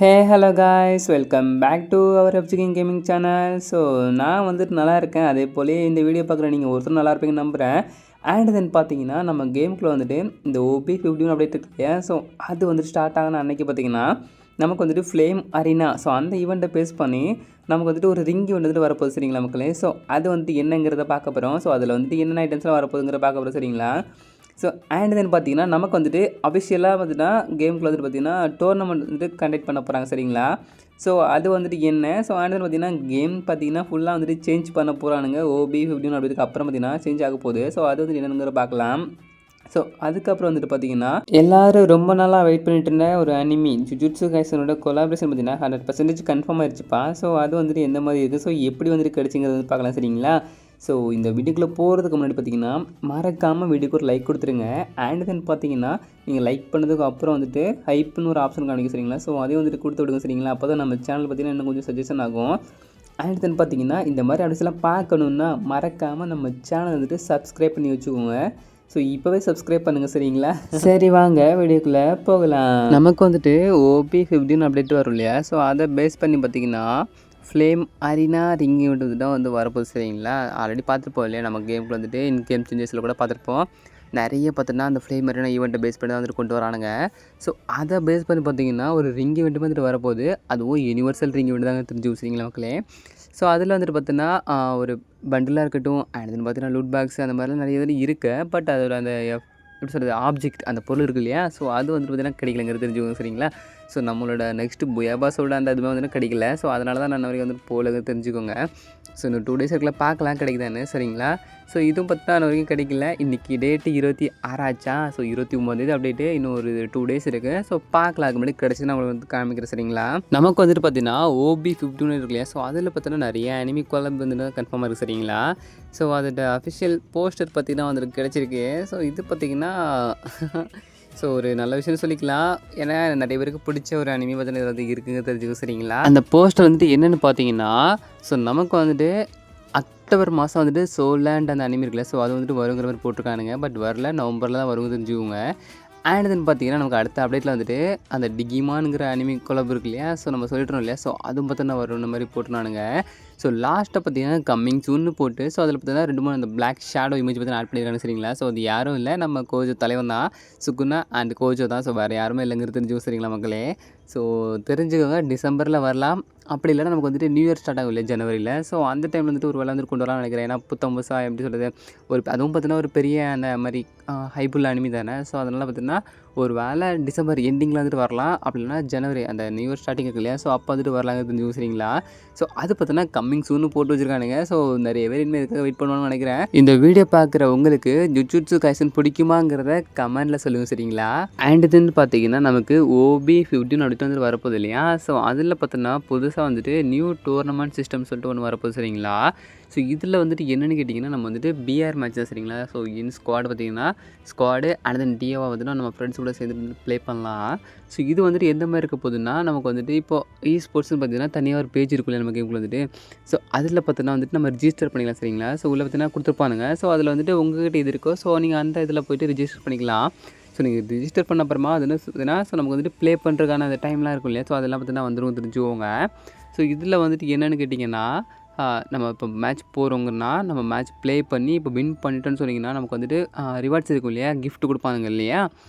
Hey hello guys welcome back to our FGKing gaming channel. So நான் வந்துட்டு நல்லா இருக்கேன். அதே போல் இந்த வீடியோ பார்க்குற நீங்கள் ஒருத்தர் நல்லா இருப்பீங்கன்னு நம்புகிறேன். அண்ட் தென் பார்த்தீங்கன்னா நம்ம கேமுக்குள்ளே வந்துட்டு இந்த OP15 அப்டேட் இருக்கு இல்லையா. ஸோ அது வந்துட்டு ஸ்டார்ட் ஆகின அன்றைக்கி பார்த்தீங்கன்னா நமக்கு வந்துட்டு ஃப்ளேம் அரினா, ஸோ அந்த ஈவெண்ட்டை பேஸ் பண்ணி நமக்கு வந்துட்டு ஒரு ரிங் வந்துட்டு வரப்போகுது சரிங்களா மக்களே. ஸோ அது வந்துட்டு என்னங்கிறத பார்க்க போகிறோம். ஸோ அதில் வந்துட்டு என்னென்ன ஐட்டம்ஸ்லாம் வரப்போகுதுங்கிற பார்க்க போகிறோம் சரிங்களா. ஸோ அண்ட் தென் பார்த்தீங்கன்னா நமக்கு வந்துட்டு அஃபிஷியலாக வந்துட்டுனா கேமுக்குள்ள வந்துட்டு பார்த்தீங்கன்னா டோர்னமெண்ட் வந்துட்டு கண்டக்ட் பண்ண போகிறாங்க சரிங்களா. ஸோ அது வந்துட்டு என்ன, ஸோ அண்ட் தென் பார்த்தீங்கன்னா கேம் பார்த்தீங்கன்னா ஃபுல்லாக வந்துட்டு சேஞ்ச் பண்ண போகிறானுங்க. OP15 அப்படிதுக்கு அப்புறம் பார்த்தீங்கன்னா சேஞ்ச் ஆக போகுது. ஸோ அது வந்துட்டு என்னங்கிற பார்க்கலாம். ஸோ அதுக்கப்புறம் வந்துட்டு பார்த்தீங்கன்னா எல்லோரும் ரொம்ப நாளாக வெயிட் பண்ணிட்டு இருந்த ஒரு அனிமி ஜுஜுட்சு கைசனோட கொலாபரேஷன் பார்த்தீங்கன்னா 100% கன்ஃபார்ம் ஆயிடுச்சுப்பா. ஸோ அது வந்துட்டு எந்த மாதிரி இருக்குது, ஸோ எப்படி வந்துட்டு கிடச்சிங்கிறது வந்து பார்க்கலாம் சரிங்களா. ஸோ இந்த வீடியோக்குள்ளே போகிறதுக்கு முன்னாடி பார்த்தீங்கன்னா மறக்காமல் வீடியோக்கு ஒரு லைக் கொடுத்துருங்க. அண்ட் தென் பார்த்தீங்கன்னா நீங்கள் லைக் பண்ணதுக்கு அப்புறம் வந்துட்டு ஹைப்புன்னு ஒரு ஆப்ஷன் காமிக்க சரிங்களா. ஸோ அதையும் வந்துட்டு கொடுத்து விடுங்க சரிங்களா. அப்போ தான் நம்ம சேனல் பார்த்தீங்கன்னா இன்னும் கொஞ்சம் சஜஷன் ஆகும். அண்ட் தென் பார்த்தீங்கன்னா இந்த மாதிரி அப்டேட்ஸ்லாம் பார்க்கணுன்னா மறக்காமல் நம்ம சேனல் வந்துட்டு சப்ஸ்கிரைப் பண்ணி வச்சுக்கோங்க. ஸோ இப்போவே சப்ஸ்கிரைப் பண்ணுங்கள் சரிங்களா. சரி வாங்க வீடியோக்குள்ளே போகலாம். நமக்கு வந்துட்டு OP15 அப்டேட் வரும் இல்லையா. ஸோ அதை பேஸ் பண்ணி பார்த்தீங்கன்னா ஃப்ளேம் அரினா ரிங் ஈவெண்ட் தான் வந்து வரப்போகுது சரிங்களா. ஆல்ரெடி பார்த்துருப்போம் இல்லையா, நம்ம கேமுக்கு வந்துட்டு இன் கேம் சேஞ்சஸில் கூட பார்த்துருப்போம். நிறைய பார்த்தோன்னா அந்த ஃப்ளேம் அரினா ஈவெண்ட்டை பேஸ் பண்ணி தான் வந்துட்டு கொண்டு வரானுங்க. ஸோ அதை பேஸ் பண்ணி பார்த்தீங்கன்னா ஒரு ரிங் ஈவெண்ட் வந்துட்டு வரப்போகுது. அதுவும் யூனிவர்சல் ரிங் ஈவெண்ட் தாங்க தெரிஞ்சு சரிங்களா மக்களே. ஸோ அதில் வந்துட்டு பார்த்தீங்கன்னா ஒரு பண்டிலாக இருக்கட்டும், அண்ட் தென் பார்த்தீங்கன்னா லூட் பாக்ஸ் அந்த மாதிரிலாம் நிறைய இது இருக்குது. பட் அதோட அந்த எப்படி சொல்கிறது ஆப்ஜெக்ட் அந்த பொருள் இருக்குது இல்லையா. ஸோ அது வந்துட்டு பார்த்தீங்கன்னா கிடைக்கலங்கிறது தெரிஞ்சுக்கோங்க சரிங்களா. ஸோ நம்மளோட நெக்ஸ்ட்டு புயாபாஸோட அந்த இதுவுமே வந்து கிடைக்கல. ஸோ அதனால தான் நான் வரைக்கும் வந்துட்டு போகல தெரிஞ்சுக்கோங்க. ஸோ இன்னும் 2 டேஸ் இருக்குல்ல, பார்க்கலாம் கிடைக்குதான்னு சரிங்களா. ஸோ இதுவும் பார்த்தா நான் வரைக்கும் கிடைக்கல. இன்றைக்கி டேட்டு 26 ஆச்சா. ஸோ 29 அப்டேட்டு, இன்னும் ஒரு 2 டேஸ் இருக்குது. ஸோ பார்க்கலாம், அதுக்கு முன்னாடி கிடச்சி நான் உங்களுக்கு வந்து காமிக்கிறேன் சரிங்களா. நமக்கு வந்துட்டு பார்த்தீங்கன்னா OP15 இருக்கு இல்லையா. ஸோ அதில் பார்த்தீங்கன்னா நிறைய அனிமி கொலப் வந்துட்டு கன்ஃபார்மாக இருக்குது சரிங்களா. ஸோ அதோட அஃபிஷியல் போஸ்டர் பார்த்தீங்கன்னா வந்துட்டு கிடச்சிருக்கு. ஸோ இது பார்த்திங்கன்னா ஸோ ஒரு நல்ல விஷயம் சொல்லிக்கலாம். ஏன்னா நிறைய பேருக்கு பிடிச்ச ஒரு அனிமி பார்த்தீங்கன்னா வந்து இருக்குங்க தெரிஞ்சுக்க சரிங்களா. அந்த போஸ்டர் வந்துட்டு என்னென்னு பார்த்தீங்கன்னா ஸோ நமக்கு வந்துட்டு அக்டோபர் மாதம் வந்துட்டு சோலாண்ட் அந்த அனிமி இருக்குல்ல. ஸோ அது வந்துட்டு வருங்கிற மாதிரி போட்டிருக்கானுங்க. பட் வரல, நவம்பரில் தான் வருங்க தெரிஞ்சுக்கோங்க. அண்ட் தென் பார்த்தீங்கன்னா நமக்கு அடுத்த அப்டேட்டில் வந்துட்டு அந்த டிகிமானுங்கிற அனிமி கொலப் இருக்கு இல்லையா. ஸோ நம்ம சொல்லிட்டோம் இல்லையா. ஸோ அதுவும் பார்த்தீங்கன்னா வரும்ன மாதிரி போட்டுனானுங்க. ஸோ லாஸ்ட்டாக பார்த்தீங்கன்னா கம்மிங் சூன்னு போட்டு ஸோ அதில் பார்த்தீங்கன்னா 2-3 அந்த பிளாக் ஷேடோ இமேஜ் பார்த்தீங்கன்னா ஆட் பண்ணியிருக்காங்க சரிங்களா. ஸோ அது யாரும் இல்லை, நம்ம கோஜோ தலைவன் தான், சுகுனா அண்ட் கோஜோ தான். ஸோ வேறு யாருமே இல்லைங்கிறது தெரிஞ்சுக்கோ சரிங்களா மக்களே. ஸோ தெரிஞ்சுக்கோங்க, டிசம்பரில் வரலாம். அப்படி இல்லைனா நமக்கு வந்துட்டு நியூ இயர் ஸ்டார்ட் ஆகும் இல்லையா ஜனவரியில். ஸோ அந்த டைமில் வந்துட்டு ஒரு வேலை வந்துட்டு கொண்டு வரலாம்னு நினைக்கிறேன். ஏன்னா புத்தம்புதுசாக எப்படி சொல்கிறது, ஒரு அதுவும் பார்த்தீங்கன்னா ஒரு பெரிய அந்த மாதிரி ஹைப்புள்ள அனிமி தானே. ஸோ அதனால் பார்த்தீங்கன்னா ஒரு வேலை டிசம்பர் எண்டிங்கில் வந்துட்டு வரலாம். அப்படி இல்லைனா ஜனவரி அந்த நியூ இயர் ஸ்டார்டிங் இருக்கு இல்லையா. ஸோ அப்போ வந்துட்டு வரலாங்க தெரிஞ்சுக்கோ சரிங்களா. ஸோ அது பார்த்தீங்கன்னா கம்மிங் சூன்னு போட்டு வச்சுருக்கானுங்க. ஸோ நிறைய பேர் இனிமேல் இதுக்காக வெயிட் பண்ணுவான்னு நினைக்கிறேன். இந்த வீடியோ பார்க்குற உங்களுக்கு ஜுஜுட்சு கைசன் பிடிக்குமாங்கிறத கமெண்டில் சொல்லுங்கள் சரிங்களா. அண்ட் இதுன்னு பார்த்தீங்கன்னா நமக்கு OP15 அப்படின்ட்டு வந்துட்டு வரப்போகுது இல்லையா. ஸோ அதில் பார்த்தோன்னா புதுசாக வந்துட்டு நியூ டோர்னமெண்ட் சிஸ்டம் சொல்லிட்டு ஒன்று வரப்போகுது சரிங்களா. ஸோ இதில் வந்துட்டு என்னென்னு கேட்டிங்கன்னா நம்ம வந்துட்டு BR மேட்ச் தான் சரிங்களா. ஸோ இன் ஸ்குவாடு பார்த்தீங்கன்னா ஸ்குவாடு அண்ட் தென் டியோவாக வந்துட்டு நம்ம ஃப்ரெண்ட்ஸ் கூட சேர்ந்து ப்ளே பண்ணலாம். ஸோ இது வந்துட்டு எந்த மாதிரி இருக்க போகுதுன்னா நமக்கு வந்துட்டு இப்போது ஸ்போர்ட்ஸ்னு பார்த்தீங்கன்னா தனியாக ஒரு பேஜ் இருக்குல்ல நம்ம கேமுக்குள்ள வந்துட்டு. ஸோ அதில் பார்த்தோன்னா வந்துட்டு நம்ம ரிஜிஸ்டர் பண்ணிக்கலாம் சரிங்களா. ஸோ உள்ளே பார்த்தீங்கன்னா கொடுத்துருப்பானுங்க. ஸோ அதில் வந்துட்டு உங்கள்கிட்ட இது இருக்கோ, ஸோ நீங்கள் அந்த இதில் போய்ட்டு ரிஜிஸ்டர் பண்ணிக்கலாம். ஸோ நீங்கள் ரிஜிஸ்டர் பண்ண அப்புறமா அது என்ன சொல்லுதுன்னா ஸோ நமக்கு வந்துட்டு ப்ளே பண்ணுறதுக்கான அந்த டைம்லாம் இருக்கும் இல்லையா. ஸோ அதெல்லாம் பார்த்தீங்கன்னா வந்துடும் தெரிஞ்சுக்கோங்க. ஸோ இதில் வந்துட்டு என்னென்னு கேட்டிங்கன்னா நம்ம இப்போ மேட்ச் போகிறோங்கன்னா நம்ம மேட்ச் ப்ளே பண்ணி இப்போ வின் பண்ணிட்டோன்னு சொன்னிங்கன்னா நமக்கு வந்துட்டு ரிவார்ட்ஸ் இருக்கும் இல்லையா, கிஃப்ட் கொடுப்பானுங்க இல்லையா.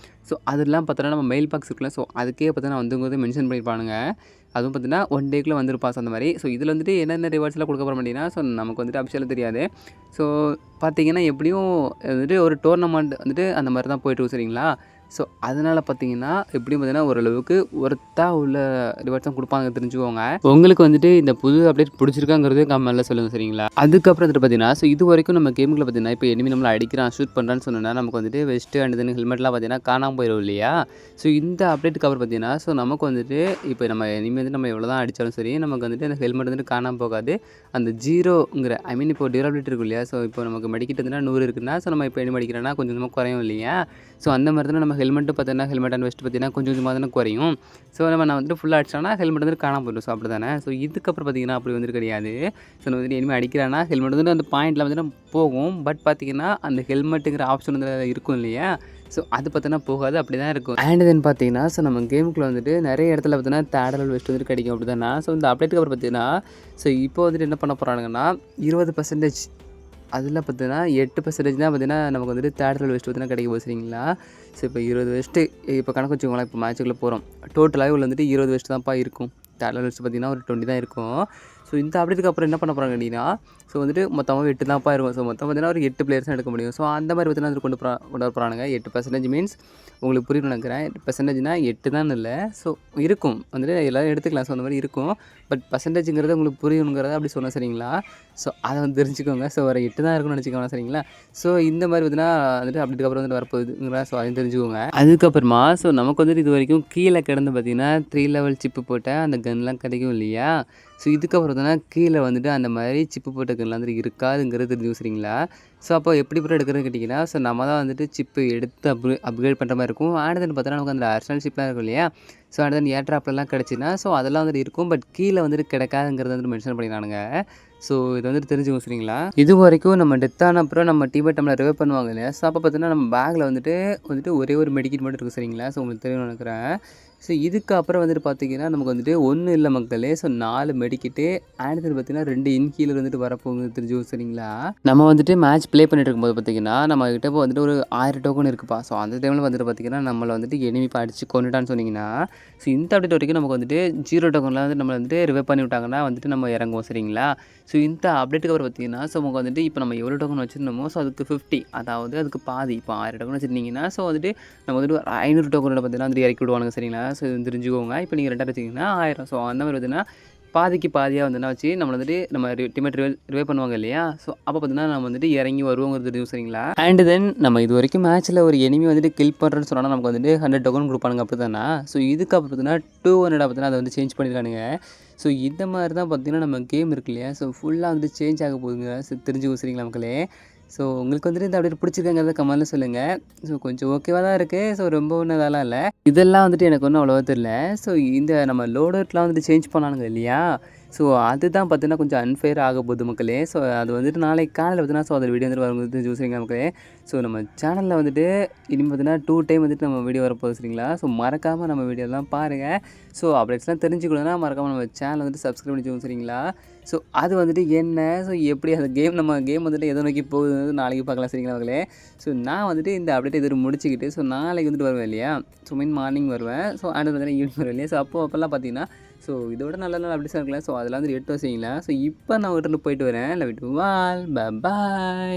ஸோ அதெல்லாம் பார்த்தோன்னா நம்ம மெயில் பாக்ஸ் இருக்குல்ல. ஸோ அதுக்கே பார்த்தோன்னா வந்துங்கிறது மென்ஷன் பண்ணியிருப்பானுங்க. அதுவும் பார்த்தீங்கன்னா 1 டேக்குள்ளே வந்துருப்பாஸ் அந்த மாதிரி. ஸோ இதில் வந்துட்டு என்னென்ன ரிவார்ட்ஸ்லாம் கொடுக்க போகிற மாட்டீங்கன்னா ஸோ நமக்கு வந்துட்டு அஃபிஷியலாக தெரியாது. ஸோ பார்த்தீங்கன்னா எப்படியும் வந்துட்டு ஒரு டோர்னமெண்ட் வந்துட்டு அந்த மாதிரி தான் போய்ட்டு சரிங்களா. ஸோ அதனால் பார்த்தீங்கன்னா எப்படியும் பார்த்தீங்கன்னா ஓரளவுக்கு ஒர்த்தாக உள்ள ரிவார்ட்ஸ் தான் கொடுப்பாங்க தெரிஞ்சுக்கோங்க. உங்களுக்கு வந்துட்டு இந்த புது அப்டேட் பிடிச்சிருக்காங்கிறது கமெண்ட்டில் சொல்லுங்கள் சரிங்களா. அதுக்கப்புறம் வந்துட்டு பார்த்தீங்கன்னா ஸோ இது வரைக்கும் நம்ம கேமுக்குள்ள பார்த்தீங்கன்னா இப்போ எனிமி நம்மளை அடிக்கிறான் ஷூட் பண்ணுறான்னு சொன்னோன்னா நமக்கு வந்துட்டு வெஸ்ட்டு அண்ட் தென் ஹெல்மெட்லாம் பார்த்தீங்கன்னா காணாமல் போயிடும் இல்லையா. ஸோ இந்த அப்டேட்டுக்கு அப்புறம் பார்த்தீங்கன்னா ஸோ நமக்கு வந்துட்டு இப்போ நம்ம எனிமி வந்து நம்ம எவ்வளோ தான் அடித்தாலும் சரி நமக்கு வந்துட்டு அந்த ஹெல்மெட் வந்துட்டு காணாமல் போகாது. அந்த 0ங்கிற இப்போ டியூரபிலிட்டி இருக்கும் இல்லையா. ஸோ இப்போ நமக்கு மெடிக்கிட்டு வந்துன்னா 100 இருக்குன்னா ஸோ நம்ம இப்போ எனிமி அடிக்கிறோன்னா கொஞ்சம் குறையும் இல்லையா. ஸோ அந்த மாதிரி தான் நம்ம நம்ம ஹெல்மெட்டும் பார்த்தீங்கன்னா ஹெல்மெட் அண்ட் வெஸ்ட் பார்த்தீங்கன்னா கொஞ்சம் கொஞ்சமாக தானே குறையும். ஸோ நான் வந்துட்டு ஃபுல்லாக அடிச்சோன்னா ஹெல்மெட் வந்துட்டு காணாம போயிடும். ஸோ அப்படி தானே. ஸோ இதுக்கப்புறம் பார்த்தீங்கன்னா அப்படி வந்துட்டு கிடையாது. ஸோ வந்துட்டு இனிமேல் அடிக்கிறான்னா ஹெல்மெட் வந்துட்டு அந்த பாயிண்டில் வந்துட்டு போகும். பட் பார்த்தீங்கன்னா அந்த ஹெல்மெட்டுங்கிற ஆப்ஷன் வந்து இருக்கும் இல்லையா? ஸோ அது பார்த்தீங்கன்னா போகாது, அப்படி தான் இருக்கும். அண்ட் தென் பார்த்தீங்கன்னா ஸோ நம்ம கேமுக்குள்ள வந்துட்டு நிறைய இடத்துல பார்த்தீங்கன்னா தேர்ட் லெவல் வெஸ்ட் வந்துட்டு கிடைக்கும் அப்படி தானே. ஸோ இந்த அப்டேட்டுக்கு அப்புறம் பார்த்தீங்கன்னா ஸோ இப்போ வந்துட்டு என்ன பண்ண போகிறாங்கன்னா 20% அதில் பார்த்தீங்கன்னா 8% தான் பார்த்தீங்கன்னா நமக்கு வந்துட்டு தேர்ட் லெவல் வெஸ்ட் பார்த்தீங்கன்னா கிடைக்க போகுது சரிங்களா. ஸோ இப்போ 20 வெஸ்ட்டு இப்போ கணக்கு வச்சுக்கோங்களேன். இப்போ மேட்சுக்குள்ளே போகிறோம். டோட்டலாகவே உள்ள வந்துட்டு 20 வெஸ்ட் தான்ப்பா இருக்கும். தேர்ட் லெவல் வெஸ்ட் பார்த்தீங்கன்னா ஒரு 20 தான் இருக்கும். ஸோ இந்த அப்டேட்டுக்கு அப்புறம் என்ன பண்ண போகிறாங்க அப்படின்னா ஸோ வந்துட்டு மொத்தமாக 8 தான்ப்பா இருக்கும். ஸோ மொத்தம் பார்த்தீங்கன்னா ஒரு 8 பிளேயர்ஸ் தான் எடுக்க முடியும். ஸோ அந்த மாதிரி பார்த்தீங்கன்னா அது கொண்டு வர போகிறானுங்க. 8% மீன்ஸ் உங்களுக்கு புரியும் நினைக்கிறேன். 8%னா 8 தான் இல்லை. ஸோ இருக்கும் வந்துட்டு எல்லோரும் எடுத்துக்கலாம். ஸோ அந்த மாதிரி இருக்கும். பட் பர்சன்டேஜுங்கிறது உங்களுக்கு புரியணுங்கிறத அப்படி சொன்னால் சரிங்களா. ஸோ அதை வந்து தெரிஞ்சுக்கோங்க. ஸோ ஒரு 8 தான் இருக்குன்னு நினச்சிக்கோங்க சரிங்களா. ஸோ இந்த மாதிரி பார்த்தீங்கன்னா வந்துட்டு அப்டேட்டுக்கு அப்புறம் வந்துட்டு வரப்போகுதுங்களா. ஸோ அதையும் தெரிஞ்சுக்கோங்க. அதுக்கப்புறமா ஸோ நமக்கு வந்துட்டு இது வரைக்கும் கீழே கிடந்து பார்த்தீங்கன்னா 3 லெவல் சிப்பு போட்ட அந்த கன்லாம் கிடைக்கும் இல்லையா. ஸோ இதுக்கப்புறம் பார்த்தீங்கன்னா கீழே வந்துட்டு அந்த மாதிரி சிப்பு போட்ட கன்லாம் வந்துட்டு இருக்காதுங்கிறது தெரிஞ்சு சரிங்களா. ஸோ அப்போ எப்படி போட்டு எடுக்கிறதுன்னு கேட்டிங்கன்னா ஸோ நம்ம தான் வந்துட்டு சிப்பு எடுத்து அப்கிரேட் பண்ணுற மாதிரி இருக்கும். அண்ட் தென் பார்த்தீங்கன்னா நமக்கு அந்த அர்சனல் சிப்லாம் இருக்கும் இல்லையா. ஸோ அண்ட் தென் ஏர்ட்ராப்லாம் கிடச்சின்னா ஸோ அதெல்லாம் வந்துட்டு இருக்கும். பட் கீழே வந்துட்டு கிடைக்காதுங்கிறத வந்துட்டு மென்ஷன் பண்ணிக்கிறானுங்க. ஸோ இது வந்துட்டு தெரிஞ்சுக்கோங்க சரிங்களா. இது வரைக்கும் நம்ம டெத் ஆன அப்புறம் நம்ம டீமேட் நம்மளை ரிவைவ் பண்ணுவாங்க இல்லையா. ஸோ அப்போ பார்த்தீங்கன்னா நம்ம பேக்கில் வந்துட்டு ஒரே ஒரு மெடிக்கிட் மட்டும் இருக்குது சரிங்களா. ஸோ உங்களுக்கு தெரியும்னு நினைக்கிறேன். ஸோ இதுக்கப்புறம் வந்துட்டு பார்த்தீங்கன்னா நமக்கு வந்துட்டு ஒன்றும் இல்லை மக்களே. ஸோ 4 மெடிக்கிட்டு அண்ட் தென் பார்த்தீங்கன்னா 2 இன்ஹீலர் வந்துட்டு வரப்போகுது தெரிஞ்சுக்கோங்க சரிங்களா. நம்ம வந்துட்டு மேட்ச் ப்ளே பண்ணிட்டு இருக்கும்போது பார்த்தீங்கன்னா நம்ம கிட்ட இப்போ வந்துட்டு ஒரு 1000 டோக்கன் இருக்குப்பா. ஸோ அந்த டைமில் வந்துட்டு பார்த்தீங்கன்னா நம்மளை வந்துட்டு எனிமி அடிச்சு கொண்டுட்டான்னு சொன்னீங்கன்னா ஸோ இந்த அப்டேட் வரைக்கும் நமக்கு வந்துட்டு 0 டோக்கனில் வந்து நம்மளை வந்துட்டு ரிவைவ் பண்ணி விட்டாங்கன்னா வந்துட்டு நம்ம இறங்குவோம் சரிங்களா. ஸோ இந்த அப்டேட்டுக்கு அப்புறம் பார்த்தீங்கன்னா ஸோ நமக்கு வந்துட்டு இப்போ நம்ம எவ்வளோ டோக்கன் வச்சுருந்தோமோ ஸோ அதுக்கு 50 அதாவது அதுக்கு பாதி இப்போ 1000 டோக்கன் வச்சுருந்தீங்கன்னா ஸோ வந்துட்டு நம்ம வந்துட்டு 500 டோக்கனோட பார்த்தீங்கன்னா வந்துட்டு இறக்கி விடுவானுங்க சரிங்களா. ஸோ இது தெரிஞ்சுக்கோங்க. இப்போ நீங்கள் 2000 வச்சிங்கன்னா 1000. ஸோ அந்த மாதிரி பார்த்தீங்கன்னா பாதிக்கு பாதியாக வந்துன்னா வச்சு நம்மளை வந்துட்டு நம்ம டீமேட் ரிவைவ் பண்ணுவாங்க இல்லையா. ஸோ அப்போ பார்த்தீங்கன்னா நம்ம வந்துட்டு இறங்கி வருவோங்கிறது தெரியும் சரிங்களா. அண்ட் தென் நம்ம இது வரைக்கும் மேட்ச்சில் ஒரு எனிமி வந்துட்டு கில் பண்ணுறேன்னு சொன்னால் நமக்கு வந்துட்டு 100 டோக்கன் கொடுப்பானுங்க அப்படி தானே. ஸோ இதுக்கப்புறம் பார்த்தீங்கன்னா 200 பார்த்தீங்கன்னா அதை வந்து சேஞ்ச் பண்ணிடுறானுங்க. ஸோ இந்த மாதிரி தான் பார்த்தீங்கன்னா நம்ம கேம் இருக்கு இல்லையா. ஸோ ஃபுல்லாக வந்துட்டு சேஞ்ச் ஆக போகுதுங்க. ஸோ தெரிஞ்சுக்கோ சரிங்களா மக்களே. ஸோ உங்களுக்கு வந்துட்டு இந்த அப்டேட் பிடிச்சிருக்காங்கிறத கமெண்ட்டில் சொல்லுங்கள். ஸோ கொஞ்சம் ஓகேவாக தான் இருக்குது. ஸோ ரொம்ப ஒன்றும் இதெல்லாம் இல்லை. இதெல்லாம் வந்துட்டு எனக்கு ஒன்றும் அவ்வளோவா தெரியல. ஸோ இந்த நம்ம லோடர்ட்லாம் வந்துட்டு சேஞ்ச் பண்ணானுங்க இல்லையா. ஸோ அதுதான் பார்த்தீங்கன்னா கொஞ்சம் அன்ஃபேர் ஆக போகுது மக்களே. ஸோ அது வந்துட்டு நாளைக்கு காலையில் பார்த்தீங்கன்னா ஸோ அதில் வீடியோ வந்துட்டு வரும்போது ஜூஸிங்க மக்களே. ஸோ நம்ம சேனலில் வந்துட்டு இனிமேல் பார்த்தீங்கன்னா 2 டைம் வந்துட்டு நம்ம வீடியோ வரப்போகுது சரிங்களா. ஸோ மறக்காமல் நம்ம வீடியோலாம் பாருங்கள். ஸோ அப்டேட்ஸ்லாம் தெரிஞ்சுக்கணுன்னா மறக்காமல் நம்ம சேனல் வந்துட்டு சப்ஸ்கிரைப் பண்ணிக்கோங்க சரிங்களா. ஸோ அது வந்துட்டு என்ன ஸோ எப்படி அந்த நம்ம கேம் வந்துட்டு எதை நோக்கி போகுது நாளைக்கு பார்க்கலாம் சரிங்களா மக்களே. ஸோ நான் வந்துட்டு இந்த அப்டேட் எதிர்த்து முடிச்சுக்கிட்டு ஸோ நாளைக்கு வந்துட்டு வருவேன் இல்லையா. ஸோ மார்னிங் வருவேன். ஸோ அடுத்து பார்த்தீங்கன்னா ஈவினிங் வருவேன் இல்லையா. ஸோ அப்போல்லாம் பார்த்தீங்கன்னா ஸோ இதோட நல்ல அப்டேட்ஸாக இருக்கலாம். ஸோ அதெல்லாம் வந்துட்டு எடுத்து வச்சிங்களா. ஸோ இப்போ நான் ஒரு போயிட்டு வரேன். Love you all. Bye bye.